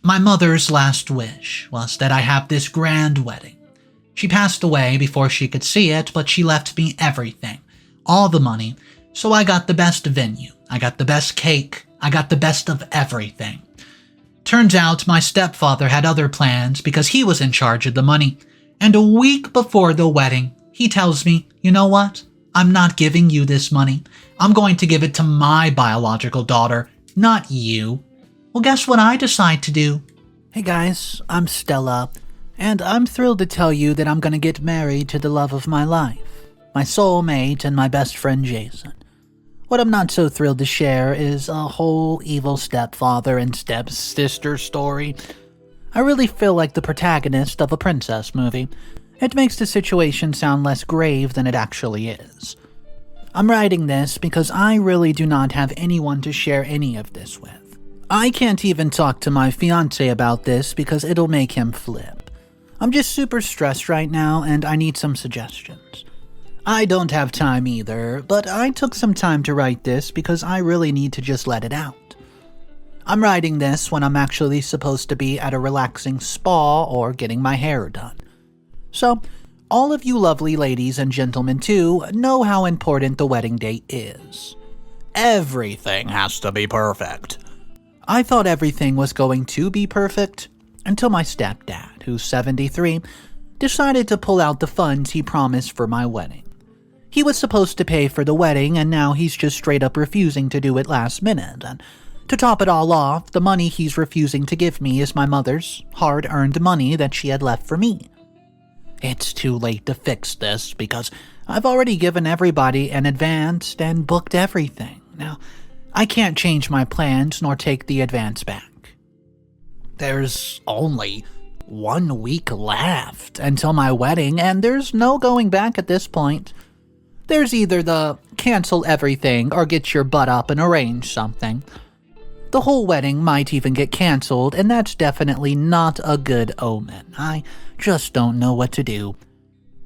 My mother's last wish was that I have this grand wedding. She passed away before she could see it, but she left me everything, all the money, so I got the best venue, I got the best cake, I got the best of everything. Turns out my stepfather had other plans because he was in charge of the money, and a week before the wedding, he tells me, you know what? I'm not giving you this money. I'm going to give it to my biological daughter, not you. Well, guess what I decide to do? Hey guys, I'm Stella, and I'm thrilled to tell you that I'm going to get married to the love of my life, my soulmate and my best friend Jason. What I'm not so thrilled to share is a whole evil stepfather and stepsister story. I really feel like the protagonist of a princess movie. It makes the situation sound less grave than it actually is. I'm writing this because I really do not have anyone to share any of this with. I can't even talk to my fiancé about this because it'll make him flip. I'm just super stressed right now and I need some suggestions. I don't have time either, but I took some time to write this because I really need to just let it out. I'm writing this when I'm actually supposed to be at a relaxing spa or getting my hair done. So, all of you lovely ladies and gentlemen too know how important the wedding day is. Everything has to be perfect. I thought everything was going to be perfect until my stepdad, who's 73, decided to pull out the funds he promised for my wedding. He was supposed to pay for the wedding and now he's just straight up refusing to do it last minute. And to top it all off, the money he's refusing to give me is my mother's hard-earned money that she had left for me. It's too late to fix this because I've already given everybody an advance and booked everything. Now, I can't change my plans nor take the advance back. There's only 1 week left until my wedding, and there's no going back at this point. There's either the cancel everything or get your butt up and arrange something. The whole wedding might even get canceled, and that's definitely not a good omen. I just don't know what to do.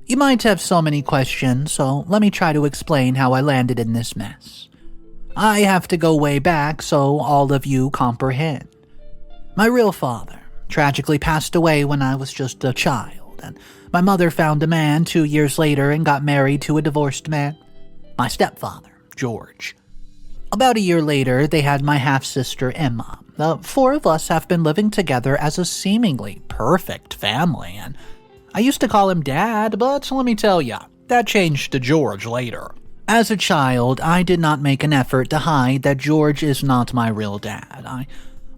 You might have so many questions, so let me try to explain how I landed in this mess. I have to go way back so all of you comprehend. My real father tragically passed away when I was just a child, and my mother found a man 2 years later and got married to a divorced man, my stepfather, George. About a year later, they had my half-sister Emma. The four of us have been living together as a seemingly perfect family, and I used to call him Dad, but let me tell ya, that changed to George later. As a child, I did not make an effort to hide that George is not my real dad. I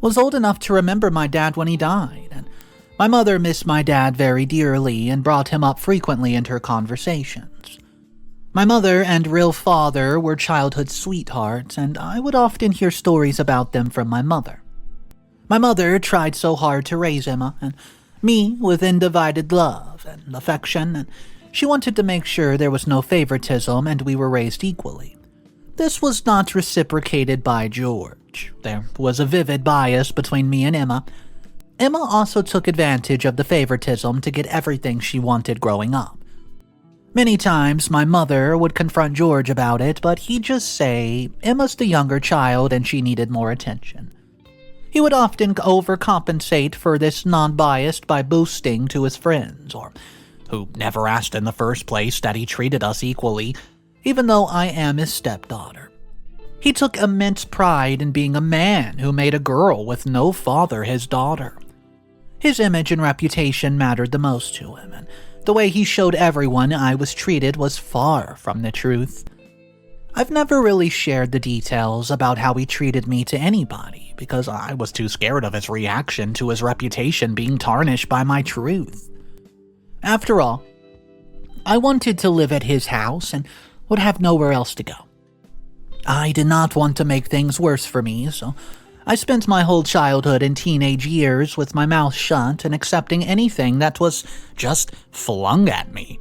was old enough to remember my dad when he died, and my mother missed my dad very dearly and brought him up frequently in her conversations. My mother and real father were childhood sweethearts, and I would often hear stories about them from my mother. My mother tried so hard to raise Emma and me with undivided love and affection, and she wanted to make sure there was no favoritism and we were raised equally. This was not reciprocated by George. There was a vivid bias between me and Emma. Emma also took advantage of the favoritism to get everything she wanted growing up. Many times my mother would confront George about it, but he'd just say Emma's the younger child and she needed more attention. He would often overcompensate for this non-biased by boasting to his friends, or who never asked in the first place, that he treated us equally, even though I am his stepdaughter. He took immense pride in being a man who made a girl with no father his daughter. His image and reputation mattered the most to him, and the way he showed everyone I was treated was far from the truth. I've never really shared the details about how he treated me to anybody because I was too scared of his reaction to his reputation being tarnished by my truth. After all, I wanted to live at his house and would have nowhere else to go. I did not want to make things worse for me, so I spent my whole childhood and teenage years with my mouth shut and accepting anything that was just flung at me.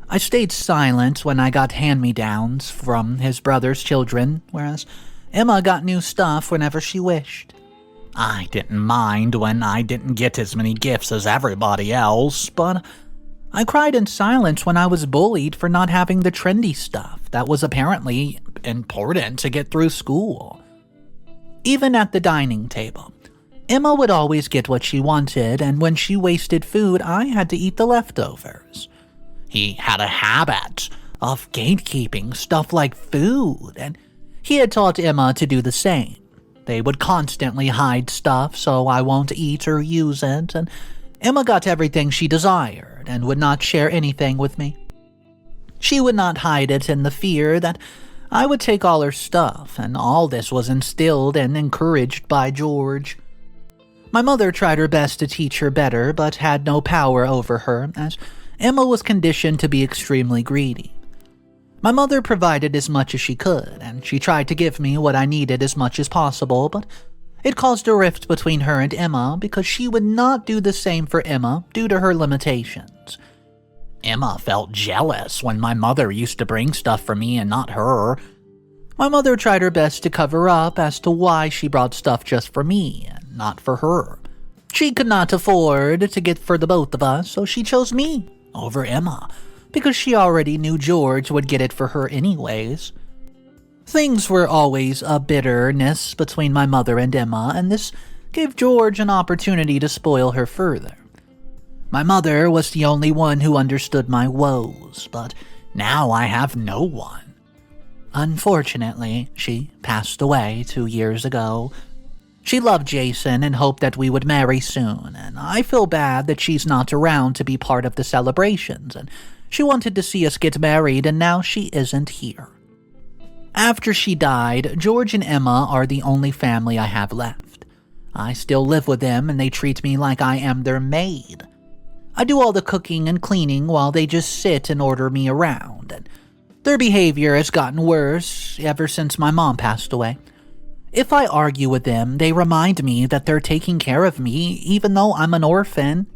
I stayed silent when I got hand-me-downs from his brother's children, whereas Emma got new stuff whenever she wished. I didn't mind when I didn't get as many gifts as everybody else, but I cried in silence when I was bullied for not having the trendy stuff that was apparently important to get through school. Even at the dining table, Emma would always get what she wanted, and when she wasted food, I had to eat the leftovers. He had a habit of gatekeeping stuff like food, and he had taught Emma to do the same. They would constantly hide stuff so I won't eat or use it, and Emma got everything she desired and would not share anything with me. She would not hide it in the fear that I would take all her stuff, and all this was instilled and encouraged by George. My mother tried her best to teach her better, but had no power over her, as Emma was conditioned to be extremely greedy. My mother provided as much as she could, and she tried to give me what I needed as much as possible, but it caused a rift between her and Emma because she would not do the same for Emma due to her limitations. Emma felt jealous when my mother used to bring stuff for me and not her. My mother tried her best to cover up as to why she brought stuff just for me and not for her. She could not afford to get for the both of us, so she chose me over Emma, because she already knew George would get it for her anyways. Things were always a bitterness between my mother and Emma, and this gave George an opportunity to spoil her further. My mother was the only one who understood my woes, but now I have no one. Unfortunately, she passed away 2 years ago. She loved Jason and hoped that we would marry soon, and I feel bad that she's not around to be part of the celebrations, and she wanted to see us get married, and now she isn't here. After she died, George and Emma are the only family I have left. I still live with them, and they treat me like I am their maid. I do all the cooking and cleaning while they just sit and order me around, and their behavior has gotten worse ever since my mom passed away. If I argue with them, they remind me that they're taking care of me even though I'm an orphan.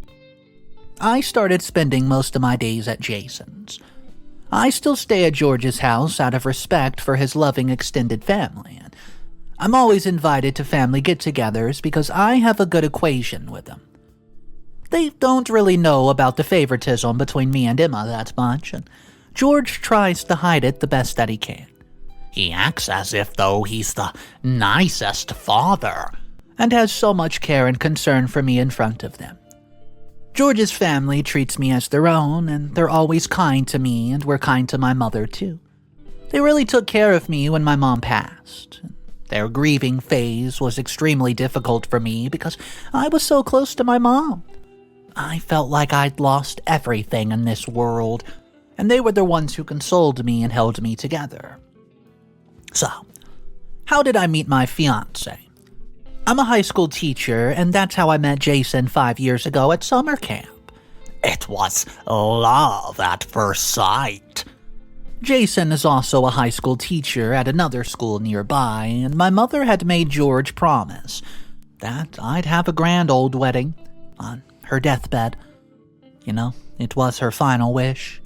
I started spending most of my days at Jason's. I still stay at George's house out of respect for his loving extended family, and I'm always invited to family get-togethers because I have a good equation with them. They don't really know about the favoritism between me and Emma that much, and George tries to hide it the best that he can. He acts as if though he's the nicest father, and has so much care and concern for me in front of them. George's family treats me as their own, and they're always kind to me, and were kind to my mother too. They really took care of me when my mom passed. Their grieving phase was extremely difficult for me because I was so close to my mom. I felt like I'd lost everything in this world, and they were the ones who consoled me and held me together. So, how did I meet my fiancé? I'm a high school teacher, and that's how I met Jason 5 years ago at summer camp. It was love at first sight. Jason is also a high school teacher at another school nearby, and my mother had made George promise that I'd have a grand old wedding on her deathbed. You know, it was her final wish.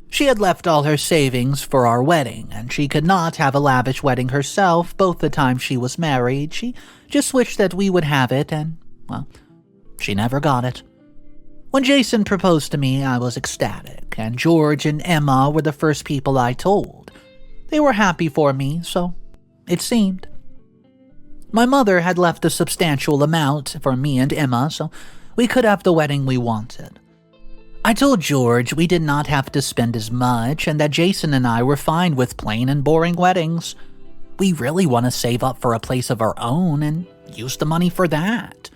She had left all her savings for our wedding, and she could not have a lavish wedding herself both the times she was married. She just wished that we would have it, and, well, she never got it. When Jason proposed to me, I was ecstatic, and George and Emma were the first people I told. They were happy for me, so it seemed. My mother had left a substantial amount for me and Emma, so we could have the wedding we wanted. I told George we did not have to spend as much and that Jason and I were fine with plain and boring weddings. We really want to save up for a place of our own and use the money for that.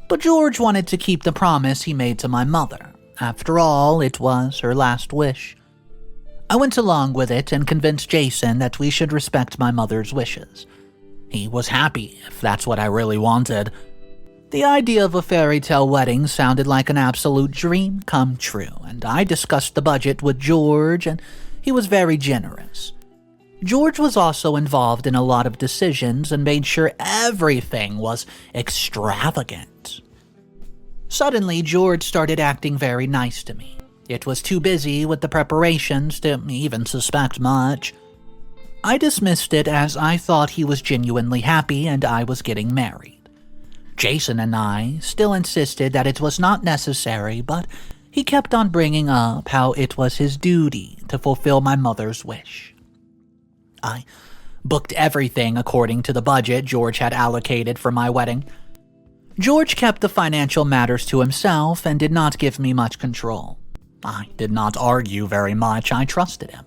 But George wanted to keep the promise he made to my mother. After all, it was her last wish. I went along with it and convinced Jason that we should respect my mother's wishes. He was happy if that's what I really wanted. The idea of a fairy tale wedding sounded like an absolute dream come true, and I discussed the budget with George, and he was very generous. George was also involved in a lot of decisions and made sure everything was extravagant. Suddenly, George started acting very nice to me. It was too busy with the preparations to even suspect much. I dismissed it as I thought he was genuinely happy and I was getting married. Jason and I still insisted that it was not necessary, but he kept on bringing up how it was his duty to fulfill my mother's wish. I booked everything according to the budget George had allocated for my wedding. George kept the financial matters to himself and did not give me much control. I did not argue very much. I trusted him.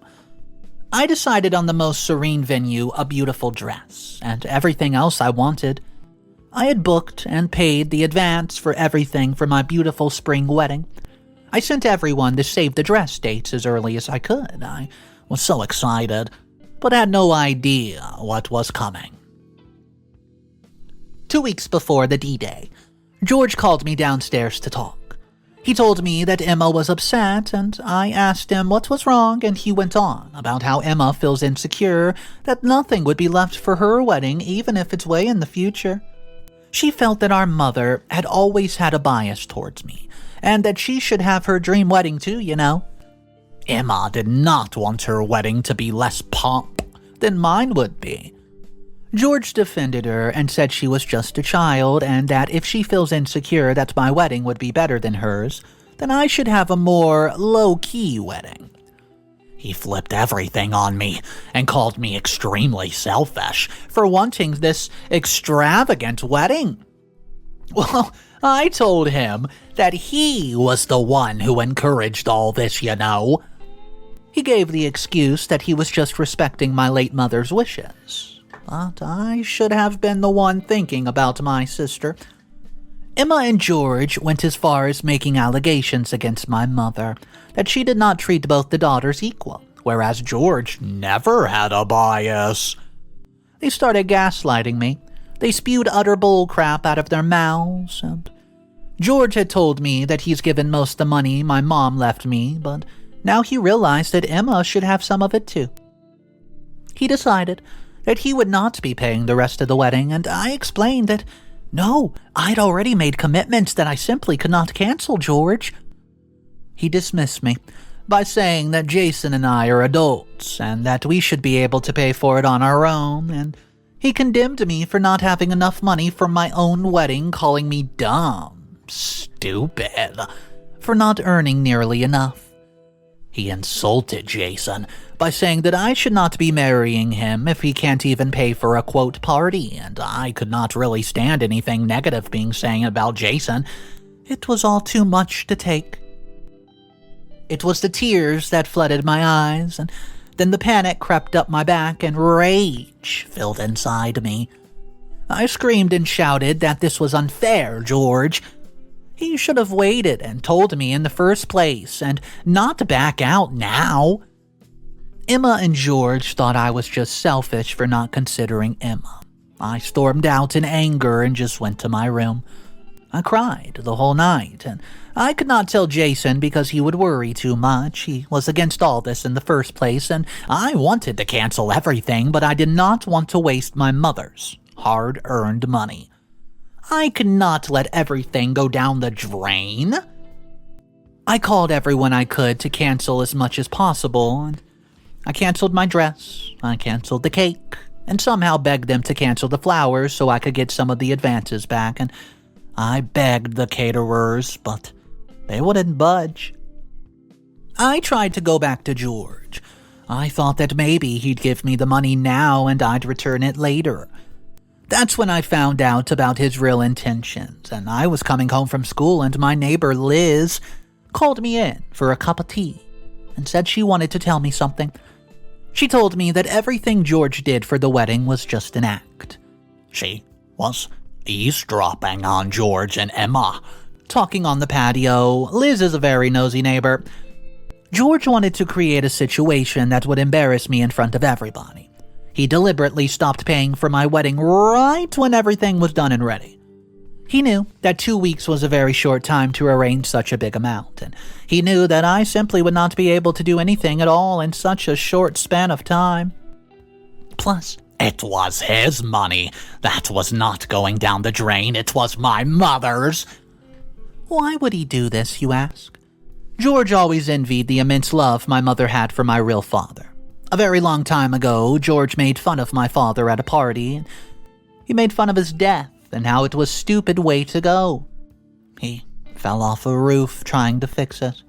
I decided on the most serene venue, a beautiful dress, and everything else I wanted. I had booked and paid the advance for everything for my beautiful spring wedding. I sent everyone to save the dress dates as early as I could. I was so excited, but had no idea what was coming. 2 weeks before the D-Day, George called me downstairs to talk. He told me that Emma was upset, and I asked him what was wrong, and he went on about how Emma feels insecure, that nothing would be left for her wedding even if it's way in the future. She felt that our mother had always had a bias towards me, and that she should have her dream wedding too, you know. Emma did not want her wedding to be less pomp than mine would be. George defended her and said she was just a child, and that if she feels insecure that my wedding would be better than hers, then I should have a more low-key wedding. He flipped everything on me and called me extremely selfish for wanting this extravagant wedding. Well, I told him that he was the one who encouraged all this, you know. He gave the excuse that he was just respecting my late mother's wishes. But I should have been the one thinking about my sister. Emma and George went as far as making allegations against my mother, that she did not treat both the daughters equal, whereas George never had a bias. They started gaslighting me. They spewed utter bull crap out of their mouths, and George had told me that he's given most of the money my mom left me, but now he realized that Emma should have some of it too. He decided that he would not be paying the rest of the wedding, and I explained that, no, I'd already made commitments that I simply could not cancel, George. He dismissed me by saying that Jason and I are adults, and that we should be able to pay for it on our own, and he condemned me for not having enough money for my own wedding, calling me dumb, stupid, for not earning nearly enough. He insulted Jason by saying that I should not be marrying him if he can't even pay for a, quote, party, and I could not really stand anything negative being said about Jason. It was all too much to take. It was the tears that flooded my eyes, and then the panic crept up my back and rage filled inside me. I screamed and shouted that this was unfair, George. He should have waited and told me in the first place, and not back out now. Emma and George thought I was just selfish for not considering Emma. I stormed out in anger and just went to my room. I cried the whole night, and I could not tell Jason because he would worry too much. He was against all this in the first place, and I wanted to cancel everything, but I did not want to waste my mother's hard-earned money. I could not let everything go down the drain. I called everyone I could to cancel as much as possible, and I canceled my dress, I canceled the cake, and somehow begged them to cancel the flowers so I could get some of the advances back, and I begged the caterers, but they wouldn't budge. I tried to go back to George. I thought that maybe he'd give me the money now and I'd return it later. That's when I found out about his real intentions, and I was coming home from school and my neighbor Liz called me in for a cup of tea and said she wanted to tell me something. She told me that everything George did for the wedding was just an act. She was eavesdropping on George and Emma, talking on the patio. Liz is a very nosy neighbor. George wanted to create a situation that would embarrass me in front of everybody. He deliberately stopped paying for my wedding right when everything was done and ready. He knew that 2 weeks was a very short time to arrange such a big amount, and he knew that I simply would not be able to do anything at all in such a short span of time. Plus, it was his money that was not going down the drain. It was my mother's. Why would he do this, you ask? George always envied the immense love my mother had for my real father. A very long time ago, George made fun of my father at a party, and he made fun of his death and how it was a stupid way to go. He fell off a roof trying to fix it.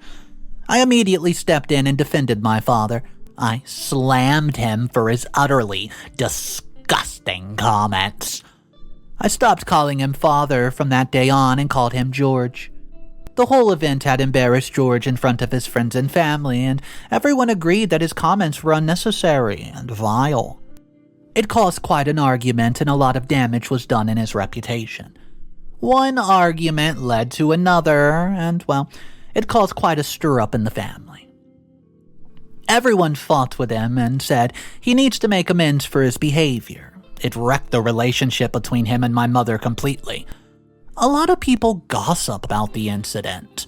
I immediately stepped in and defended my father. I slammed him for his utterly disgusting comments. I stopped calling him father from that day on and called him George. The whole event had embarrassed George in front of his friends and family, and everyone agreed that his comments were unnecessary and vile. It caused quite an argument, and a lot of damage was done in his reputation. One argument led to another, and, well, it caused quite a stir-up in the family. Everyone fought with him and said he needs to make amends for his behavior. It wrecked the relationship between him and my mother completely. A lot of people gossip about the incident.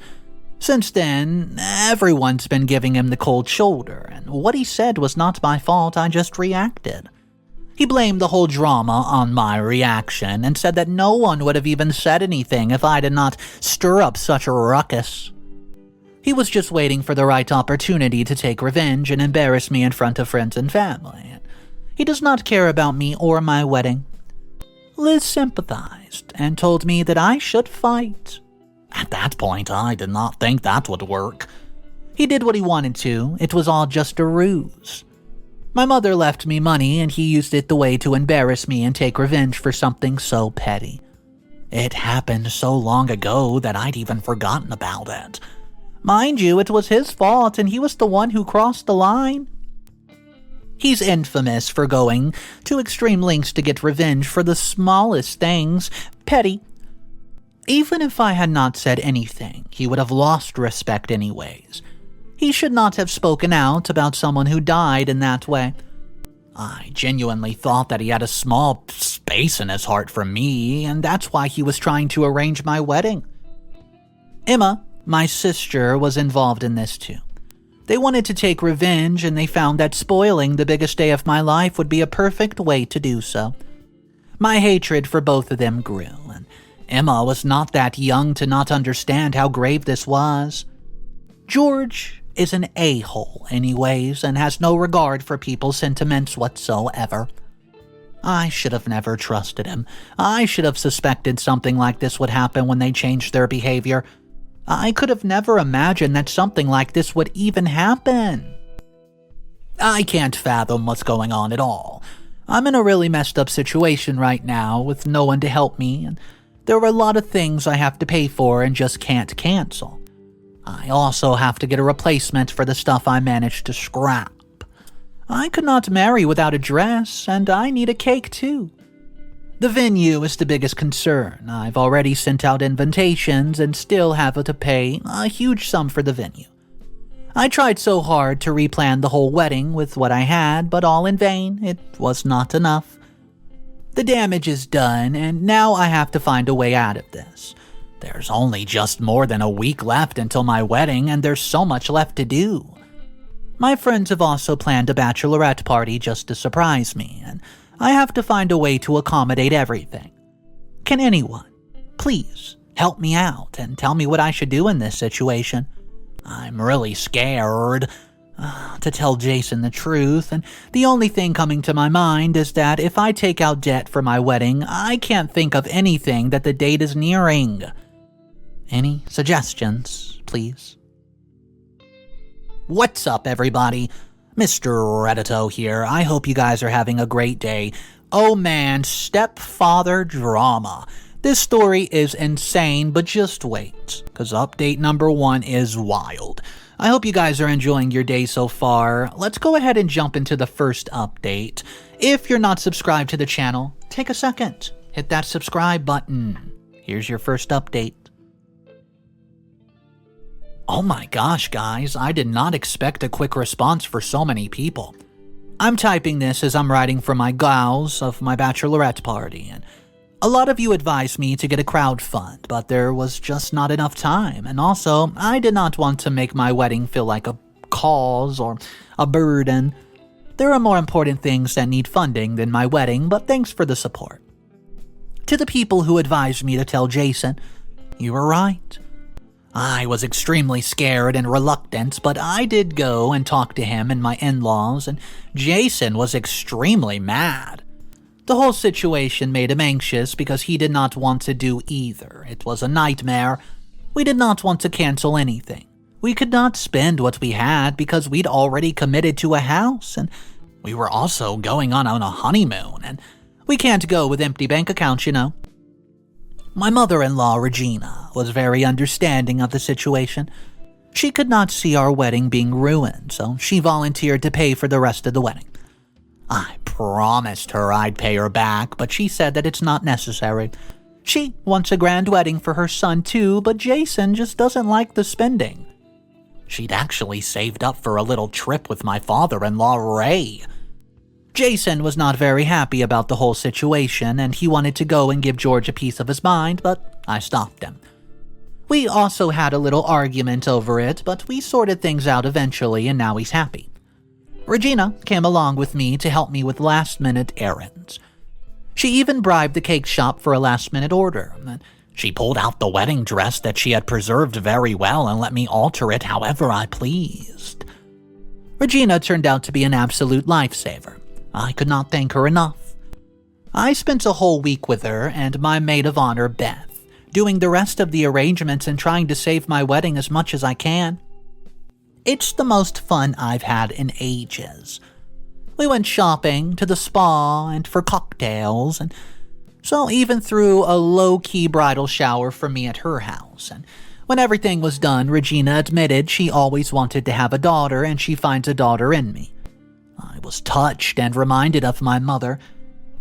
Since then, everyone's been giving him the cold shoulder, and what he said was not my fault, I just reacted. He blamed the whole drama on my reaction and said that no one would have even said anything if I did not stir up such a ruckus. He was just waiting for the right opportunity to take revenge and embarrass me in front of friends and family. He does not care about me or my wedding. Liz sympathized and told me that I should fight. At that point, I did not think that would work. He did what he wanted to. It was all just a ruse. My mother left me money, and he used it the way to embarrass me and take revenge for something so petty. It happened so long ago that I'd even forgotten about it. Mind you, it was his fault, and he was the one who crossed the line. He's infamous for going to extreme lengths to get revenge for the smallest things, petty. Even if I had not said anything, he would have lost respect anyways. He should not have spoken out about someone who died in that way. I genuinely thought that he had a small space in his heart for me, and that's why he was trying to arrange my wedding. Emma, my sister, was involved in this too. They wanted to take revenge, and they found that spoiling the biggest day of my life would be a perfect way to do so. My hatred for both of them grew, and Emma was not that young to not understand how grave this was. George is an a-hole anyways, and has no regard for people's sentiments whatsoever. I should have never trusted him. I should have suspected something like this would happen when they changed their behavior. I could have never imagined that something like this would even happen. I can't fathom what's going on at all. I'm in a really messed up situation right now with no one to help me, and there are a lot of things I have to pay for and just can't cancel. I also have to get a replacement for the stuff I managed to scrap. I could not marry without a dress, and I need a cake too. The venue is the biggest concern. I've already sent out invitations and still have to pay a huge sum for the venue. I tried so hard to replan the whole wedding with what I had, but all in vain. It was not enough. The damage is done, and now I have to find a way out of this. There's only just more than a week left until my wedding, and there's so much left to do. My friends have also planned a bachelorette party just to surprise me, and I have to find a way to accommodate everything. Can anyone, please, help me out and tell me what I should do in this situation? I'm really scared to tell Jason the truth, and the only thing coming to my mind is that if I take out debt for my wedding, I can't think of anything that the date is nearing. Any suggestions, please? What's up, everybody? Mr. Reddito here. I hope you guys are having a great day. Oh man, stepfather drama. This story is insane, but just wait, because update number 1 is wild. I hope you guys are enjoying your day so far. Let's go ahead and jump into the first update. If you're not subscribed to the channel, take a second. Hit that subscribe button. Here's your first update. Oh my gosh, guys, I did not expect a quick response for so many people. I'm typing this as I'm writing for my gals of my bachelorette party, and a lot of you advised me to get a crowd fund, but there was just not enough time, and also, I did not want to make my wedding feel like a cause or a burden. There are more important things that need funding than my wedding, but thanks for the support. To the people who advised me to tell Jason, you were right. I was extremely scared and reluctant, but I did go and talk to him and my in-laws, and Jason was extremely mad. The whole situation made him anxious because he did not want to do either. It was a nightmare. We did not want to cancel anything. We could not spend what we had because we'd already committed to a house, and we were also going on a honeymoon, and we can't go with empty bank accounts, you know. My mother-in-law, Regina, was very understanding of the situation. She could not see our wedding being ruined, so she volunteered to pay for the rest of the wedding. I promised her I'd pay her back, but she said that it's not necessary. She wants a grand wedding for her son too, but Jason just doesn't like the spending. She'd actually saved up for a little trip with my father-in-law, Ray. Jason was not very happy about the whole situation, and he wanted to go and give George a piece of his mind, but I stopped him. We also had a little argument over it, but we sorted things out eventually, and now he's happy. Regina came along with me to help me with last-minute errands. She even bribed the cake shop for a last-minute order. She pulled out the wedding dress that she had preserved very well and let me alter it however I pleased. Regina turned out to be an absolute lifesaver. I could not thank her enough. I spent a whole week with her and my maid of honor, Beth, doing the rest of the arrangements and trying to save my wedding as much as I can. It's the most fun I've had in ages. We went shopping, to the spa, and for cocktails, and so even threw a low-key bridal shower for me at her house. And when everything was done, Regina admitted she always wanted to have a daughter, and she finds a daughter in me. I was touched and reminded of my mother.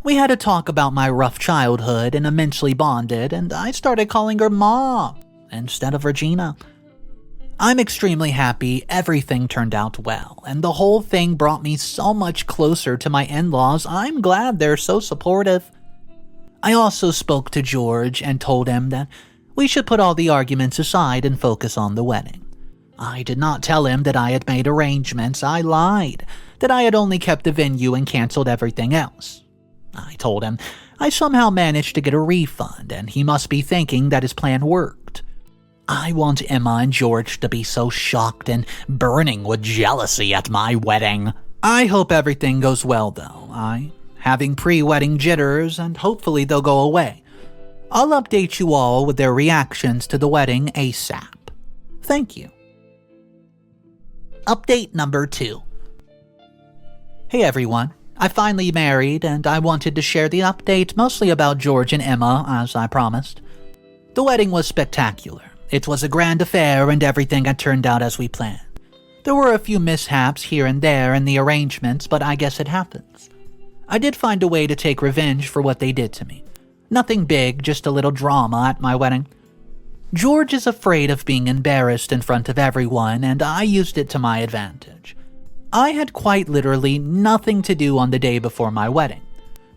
We had a talk about my rough childhood and immensely bonded, and I started calling her Ma instead of Regina. I'm extremely happy everything turned out well, and the whole thing brought me so much closer to my in-laws. I'm glad they're so supportive. I also spoke to George and told him that we should put all the arguments aside and focus on the wedding. I did not tell him that I had made arrangements. I lied, that I had only kept the venue and canceled everything else. I told him I somehow managed to get a refund, and he must be thinking that his plan worked. I want Emma and George to be so shocked and burning with jealousy at my wedding. I hope everything goes well, though. I'm having pre-wedding jitters, and hopefully they'll go away. I'll update you all with their reactions to the wedding ASAP. Thank you. Update number 2. Hey everyone, I finally married, and I wanted to share the update mostly about George and Emma, as I promised. The wedding was spectacular. It was a grand affair, and everything had turned out as we planned. There were a few mishaps here and there in the arrangements, but I guess it happens. I did find a way to take revenge for what they did to me. Nothing big, just a little drama at my wedding. George is afraid of being embarrassed in front of everyone, and I used it to my advantage. I had quite literally nothing to do on the day before my wedding.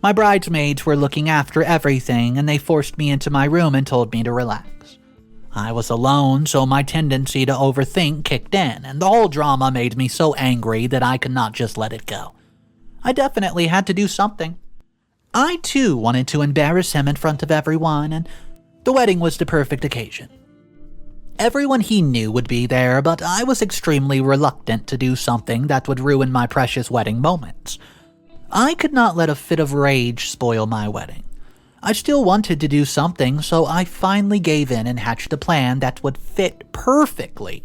My bridesmaids were looking after everything, and they forced me into my room and told me to relax. I was alone, so my tendency to overthink kicked in, and the whole drama made me so angry that I could not just let it go. I definitely had to do something. I too wanted to embarrass him in front of everyone, and the wedding was the perfect occasion. Everyone he knew would be there, but I was extremely reluctant to do something that would ruin my precious wedding moments. I could not let a fit of rage spoil my wedding. I still wanted to do something, so I finally gave in and hatched a plan that would fit perfectly.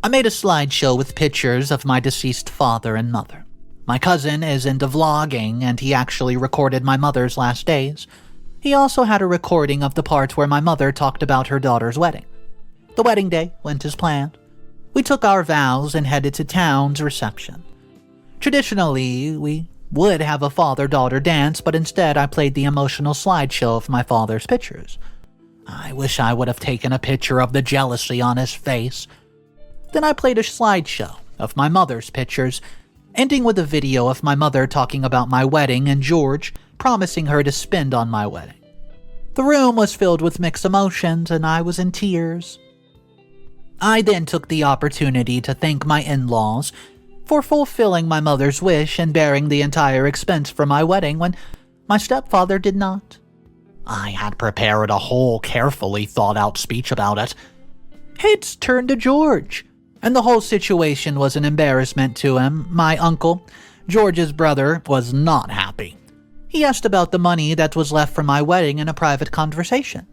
I made a slideshow with pictures of my deceased father and mother. My cousin is into vlogging, and he actually recorded my mother's last days. He also had a recording of the part where my mother talked about her daughter's wedding. The wedding day went as planned. We took our vows and headed to town's reception. Traditionally, we would have a father-daughter dance, but instead I played the emotional slideshow of my father's pictures. I wish I would have taken a picture of the jealousy on his face. Then I played a slideshow of my mother's pictures, ending with a video of my mother talking about my wedding and George promising her to spend on my wedding. The room was filled with mixed emotions, and I was in tears. I then took the opportunity to thank my in-laws for fulfilling my mother's wish and bearing the entire expense for my wedding when my stepfather did not. I had prepared a whole carefully thought-out speech about it. Heads turned to George, and the whole situation was an embarrassment to him. My uncle, George's brother, was not happy. He asked about the money that was left from my wedding in a private conversation.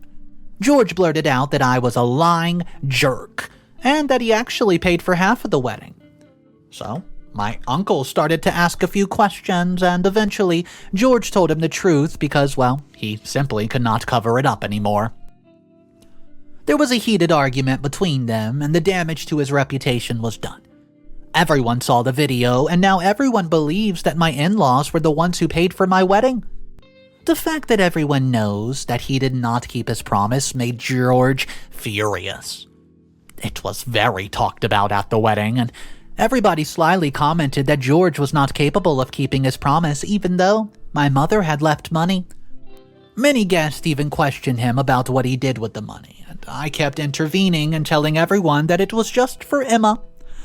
George blurted out that I was a lying jerk, and that he actually paid for half of the wedding. So, My uncle started to ask a few questions, and eventually George told him the truth because, well, he simply could not cover it up anymore. There was a heated argument between them, and the damage to his reputation was done. Everyone saw the video, and now everyone believes that my in-laws were the ones who paid for my wedding. The fact that everyone knows that he did not keep his promise made George furious. It was very talked about at the wedding, and everybody slyly commented that George was not capable of keeping his promise even though my mother had left money. Many guests even questioned him about what he did with the money, and I kept intervening and telling everyone that it was just for Emma,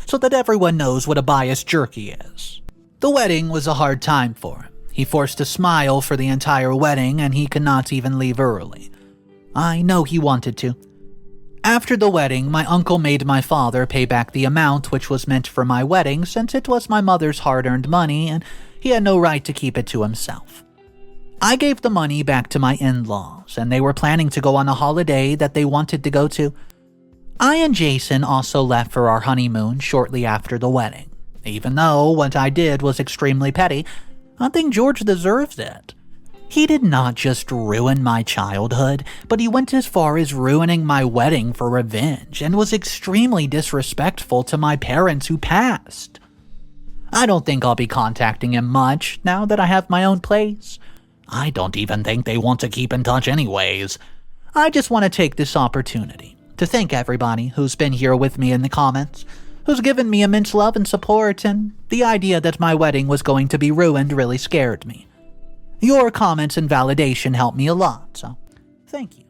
so that everyone knows what a biased jerk he is. The wedding was a hard time for him. He forced a smile for the entire wedding, and he could not even leave early. I know he wanted to. After the wedding, my uncle made my father pay back the amount which was meant for my wedding since it was my mother's hard-earned money and he had no right to keep it to himself. I gave the money back to my in-laws, and they were planning to go on a holiday that they wanted to go to. I and Jason also left for our honeymoon shortly after the wedding. Even though what I did was extremely petty, I think George deserves it. He did not just ruin my childhood, but he went as far as ruining my wedding for revenge and was extremely disrespectful to my parents who passed. I don't think I'll be contacting him much now that I have my own place. I don't even think they want to keep in touch anyways. I just want to take this opportunity to thank everybody who's been here with me in the comments, who's given me immense love and support, and the idea that my wedding was going to be ruined really scared me. Your comments and validation helped me a lot, so thank you.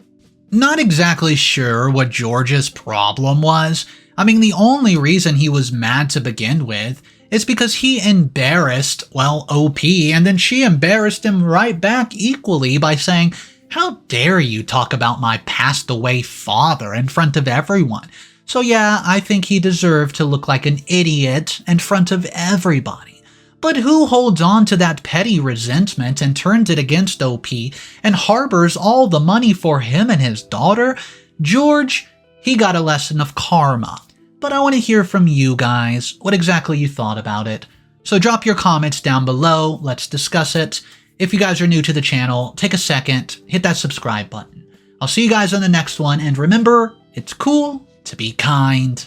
Not exactly sure what George's problem was. I mean, the only reason he was mad to begin with is because he embarrassed, well, OP, and then she embarrassed him right back equally by saying, "How dare you talk about my passed away father in front of everyone?" So yeah, I think he deserved to look like an idiot in front of everybody. But who holds on to that petty resentment and turns it against OP and harbors all the money for him and his daughter? George, he got a lesson of karma. But I want to hear from you guys, what exactly you thought about it. So drop your comments down below, let's discuss it. If you guys are new to the channel, take a second, hit that subscribe button. I'll see you guys on the next one, and remember, it's cool to be kind.